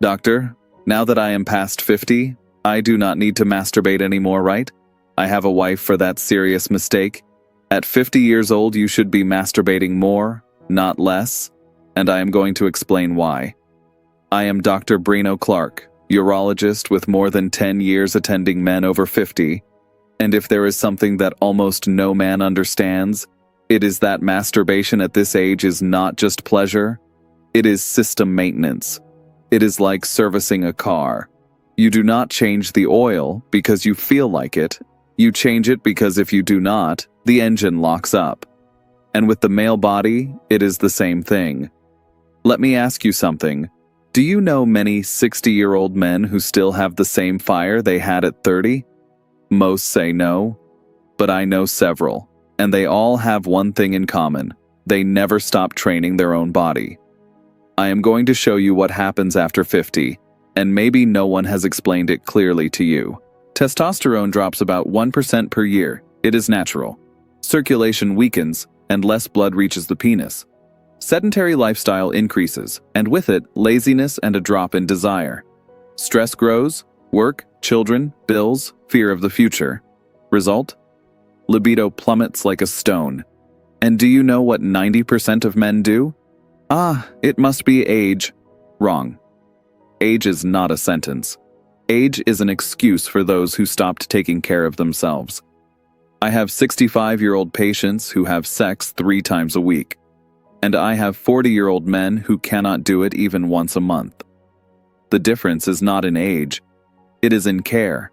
Doctor, now that I am past 50, I do not need to masturbate anymore, right? I have a wife for that serious mistake. At 50 years old, you should be masturbating more, not less, and I am going to explain why. I am Dr. Breno Clark, urologist with more than 10 years attending men over 50, and if there is something that almost no man understands, it is that masturbation at this age is not just pleasure, it is system maintenance. It is like servicing a car. You do not change the oil because you feel like it. You change it because if you do not, the engine locks up. And with the male body, it is the same thing. Let me ask you something. Do you know many 60-year-old men who still have the same fire they had at 30? Most say no, but I know several, and they all have one thing in common. They never stop training their own body. I am going to show you what happens after 50, and maybe no one has explained it clearly to you. Testosterone drops about 1% per year. It is natural. Circulation weakens, and less blood reaches the penis. Sedentary lifestyle increases, and with it, laziness and a drop in desire. Stress grows, work, children, bills, fear of the future. Result? Libido plummets like a stone. And do you know what 90% of men do? It must be age. Wrong. Age is not a sentence. Age is an excuse for those who stopped taking care of themselves. I have 65-year-old patients who have sex 3 times a week, and I have 40-year-old men who cannot do it even once a month. The difference is not in age, it is in care.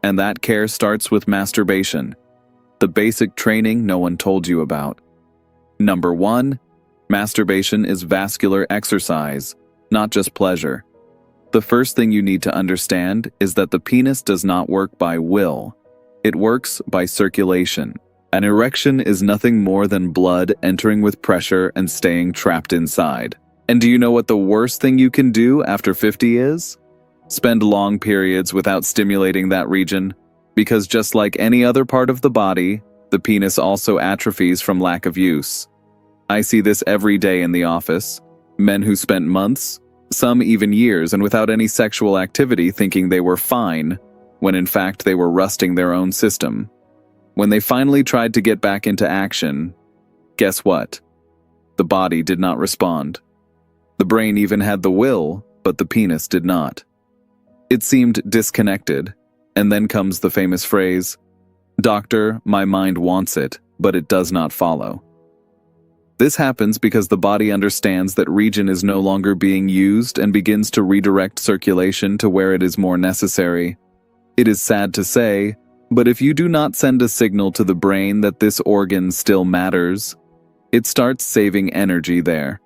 And that care starts with masturbation, the basic training no one told you about. Number 1, masturbation is vascular exercise, not just pleasure. The first thing you need to understand is that the penis does not work by will. It works by circulation. An erection is nothing more than blood entering with pressure and staying trapped inside. And do you know what the worst thing you can do after 50 is? Spend long periods without stimulating that region, because just like any other part of the body, the penis also atrophies from lack of use. I see this every day in the office. Men who spent months, some even years, and without any sexual activity thinking they were fine, when in fact they were rusting their own system. When they finally tried to get back into action, guess what? The body did not respond. The brain even had the will, but the penis did not. It seemed disconnected, and then comes the famous phrase, "Doctor, my mind wants it, but it does not follow." This happens because the body understands that region is no longer being used and begins to redirect circulation to where it is more necessary. It is sad to say, but if you do not send a signal to the brain that this organ still matters, it starts saving energy there.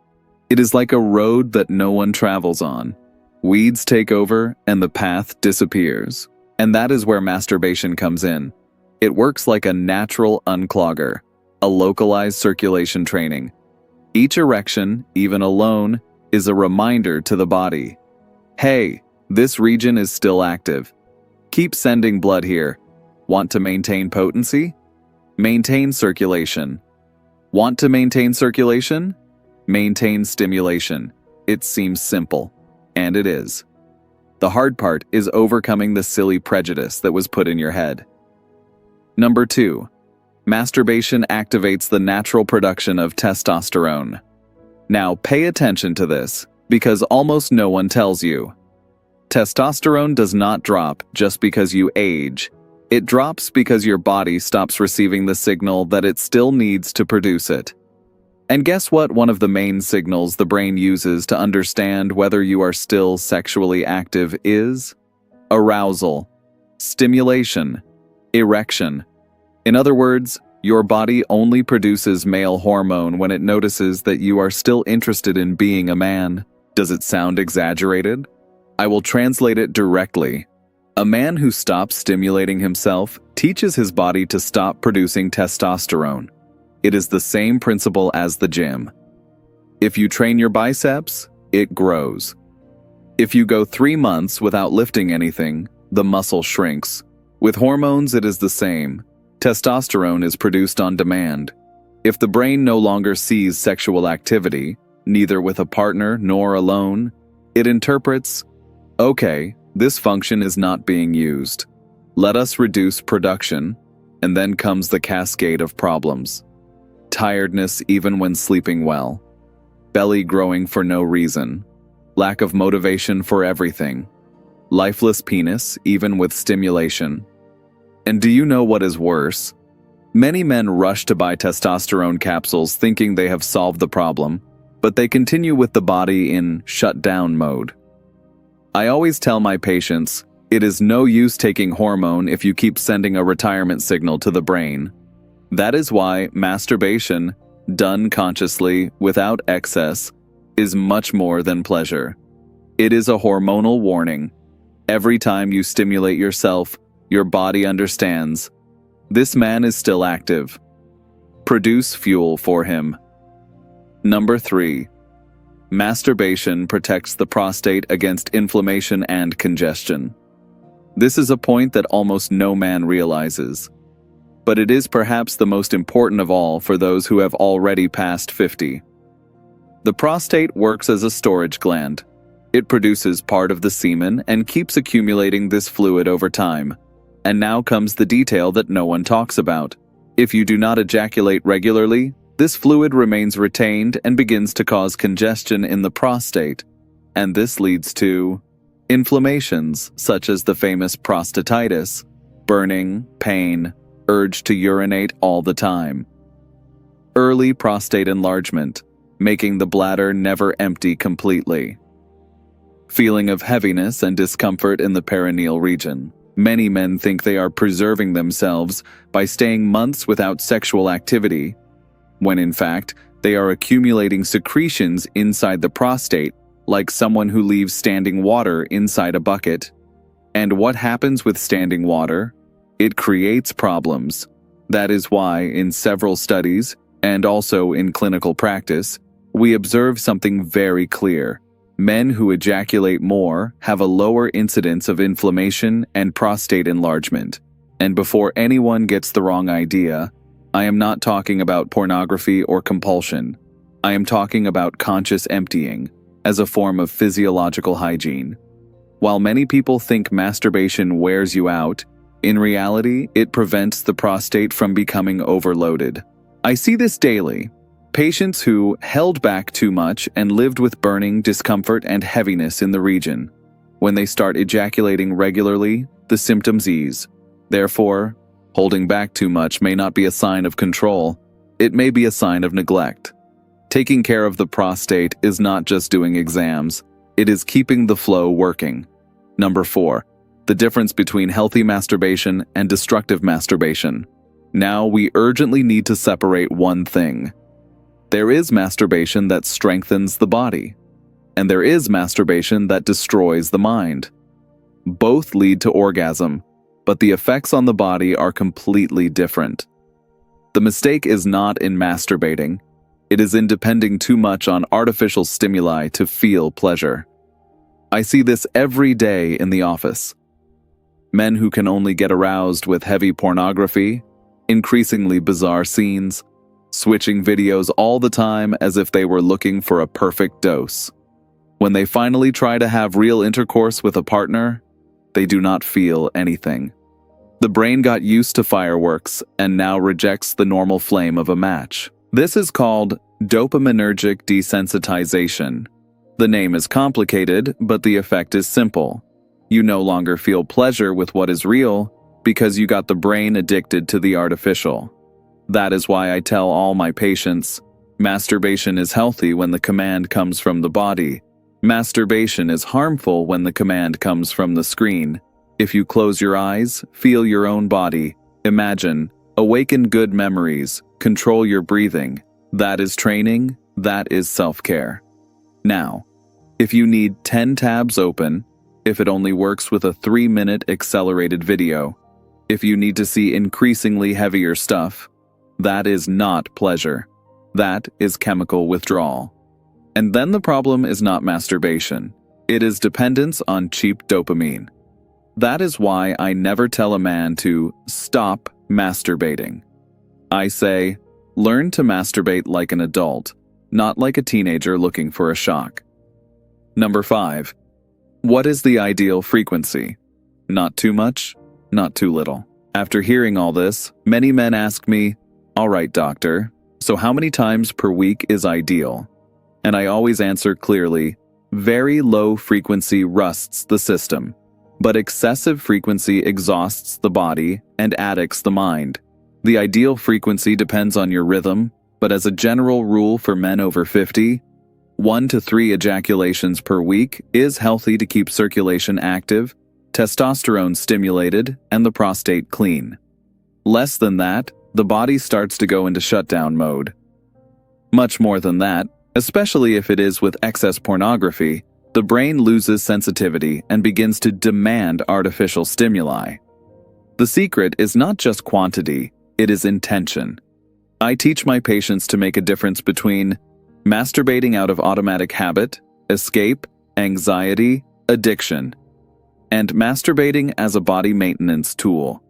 It is like a road that no one travels on. Weeds take over and the path disappears. And that is where masturbation comes in. It works like a natural unclogger. A localized circulation training. Each erection, even alone, is a reminder to the body. Hey, this region is still active. Keep sending blood here. Want to maintain potency? Maintain circulation. Want to maintain circulation? Maintain stimulation. It seems simple, and it is. The hard part is overcoming the silly prejudice that was put in your head. Number 2. Masturbation activates the natural production of testosterone. Now pay attention to this, because almost no one tells you. Testosterone does not drop just because you age. It drops because your body stops receiving the signal that it still needs to produce it. And guess what one of the main signals the brain uses to understand whether you are still sexually active is? Arousal, stimulation, erection. In other words, your body only produces male hormone when it notices that you are still interested in being a man. Does it sound exaggerated? I will translate it directly. A man who stops stimulating himself teaches his body to stop producing testosterone. It is the same principle as the gym. If you train your biceps, it grows. If you go 3 months without lifting anything, the muscle shrinks. With hormones, it is the same. Testosterone is produced on demand. If the brain no longer sees sexual activity, neither with a partner nor alone, It interprets, okay, this function is not being used. Let us reduce production, and then comes the cascade of problems. Tiredness even when sleeping well. Belly growing for no reason. Lack of motivation for everything. Lifeless penis even with stimulation. And do you know what is worse? Many men rush to buy testosterone capsules thinking they have solved the problem, but they continue with the body in shutdown mode. I always tell my patients, it is no use taking hormone if you keep sending a retirement signal to the brain. That is why masturbation, done consciously, without excess, is much more than pleasure. It is a hormonal warning. Every time you stimulate yourself, your body understands. This man is still active. Produce fuel for him. Number 3. Masturbation protects the prostate against inflammation and congestion. This is a point that almost no man realizes. But it is perhaps the most important of all for those who have already passed 50. The prostate works as a storage gland. It produces part of the semen and keeps accumulating this fluid over time. And now comes the detail that no one talks about. If you do not ejaculate regularly, this fluid remains retained and begins to cause congestion in the prostate. And this leads to inflammations such as the famous prostatitis, burning, pain, urge to urinate all the time. Early prostate enlargement, making the bladder never empty completely. Feeling of heaviness and discomfort in the perineal region. Many men think they are preserving themselves by staying months without sexual activity, when in fact, they are accumulating secretions inside the prostate, like someone who leaves standing water inside a bucket. And what happens with standing water? It creates problems. That is why, in several studies, and also in clinical practice, we observe something very clear. Men who ejaculate more have a lower incidence of inflammation and prostate enlargement. And before anyone gets the wrong idea, I am not talking about pornography or compulsion. I am talking about conscious emptying as a form of physiological hygiene. While many people think masturbation wears you out, in reality, it prevents the prostate from becoming overloaded. I see this daily. Patients who held back too much and lived with burning, discomfort, and heaviness in the region. When they start ejaculating regularly, the symptoms ease. Therefore, holding back too much may not be a sign of control. It may be a sign of neglect. Taking care of the prostate is not just doing exams. It is keeping the flow working. Number 4. The difference between healthy masturbation and destructive masturbation. Now we urgently need to separate one thing. There is masturbation that strengthens the body, and there is masturbation that destroys the mind. Both lead to orgasm, but the effects on the body are completely different. The mistake is not in masturbating. It is in depending too much on artificial stimuli to feel pleasure. I see this every day in the office. Men who can only get aroused with heavy pornography, increasingly bizarre scenes, switching videos all the time as if they were looking for a perfect dose. When they finally try to have real intercourse with a partner, they do not feel anything. The brain got used to fireworks and now rejects the normal flame of a match. This is called dopaminergic desensitization. The name is complicated, but the effect is simple. You no longer feel pleasure with what is real because you got the brain addicted to the artificial. That is why I tell all my patients, masturbation is healthy when the command comes from the body. Masturbation is harmful when the command comes from the screen. If you close your eyes, feel your own body, imagine, awaken good memories, control your breathing. That is training, that is self-care. Now, if you need 10 tabs open, if it only works with a 3-minute accelerated video, if you need to see increasingly heavier stuff, that is not pleasure. That is chemical withdrawal. And then the problem is not masturbation. It is dependence on cheap dopamine. That is why I never tell a man to stop masturbating. I say, learn to masturbate like an adult, not like a teenager looking for a shock. Number 5. What is the ideal frequency? Not too much, not too little. After hearing all this, many men ask me, "All right, doctor, so how many times per week is ideal?" And I always answer clearly, very low frequency rusts the system, but excessive frequency exhausts the body and addicts the mind. The ideal frequency depends on your rhythm, but as a general rule for men over 50, 1 to 3 ejaculations per week is healthy to keep circulation active, testosterone stimulated, and the prostate clean. Less than that, the body starts to go into shutdown mode. Much more than that, especially if it is with excess pornography, the brain loses sensitivity and begins to demand artificial stimuli. The secret is not just quantity, it is intention. I teach my patients to make a difference between masturbating out of automatic habit, escape, anxiety, addiction, and masturbating as a body maintenance tool.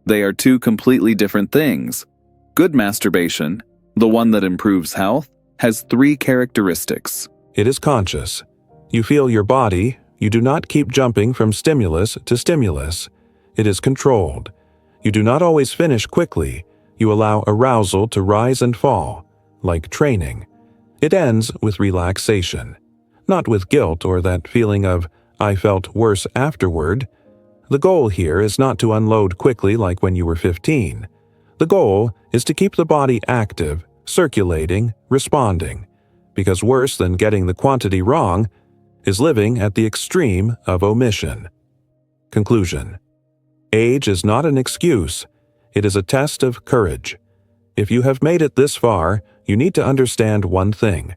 They are two completely different things. Good masturbation, the one that improves health, has 3 characteristics. It is conscious. You feel your body. You do not keep jumping from stimulus to stimulus. It is controlled. You do not always finish quickly. You allow arousal to rise and fall, like training. It ends with relaxation, not with guilt or that feeling of, "I felt worse afterward." The goal here is not to unload quickly like when you were 15. The goal is to keep the body active, circulating, responding, because worse than getting the quantity wrong is living at the extreme of omission. Conclusion. Age is not an excuse. It is a test of courage. If you have made it this far, you need to understand one thing.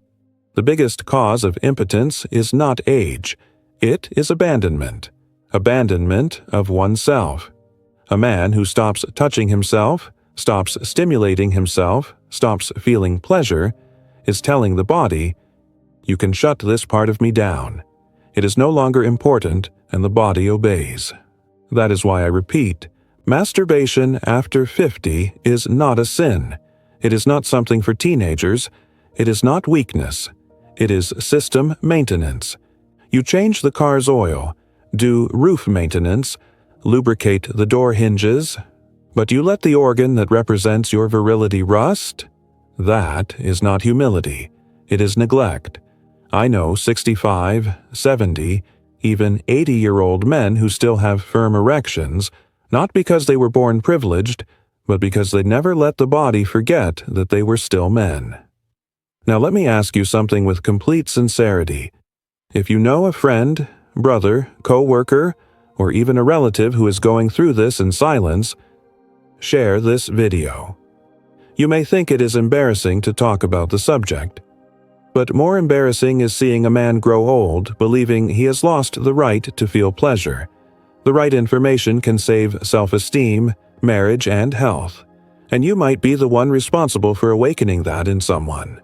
The biggest cause of impotence is not age. It is abandonment. Abandonment of oneself. A man who stops touching himself, stops stimulating himself, stops feeling pleasure, is telling the body, "You can shut this part of me down." It is no longer important, and the body obeys. That is why I repeat, masturbation after 50 is not a sin. It is not something for teenagers. It is not weakness. It is system maintenance. You change the car's oil, do roof maintenance, lubricate the door hinges, but you let the organ that represents your virility rust? That is not humility. It is neglect. I know 65, 70, even 80-year-old men who still have firm erections, not because they were born privileged, but because they never let the body forget that they were still men. Now let me ask you something with complete sincerity. If you know a friend, brother, co-worker, or even a relative who is going through this in silence, share this video. You may think it is embarrassing to talk about the subject, but more embarrassing is seeing a man grow old believing he has lost the right to feel pleasure. The right information can save self-esteem, marriage, and health, and you might be the one responsible for awakening that in someone.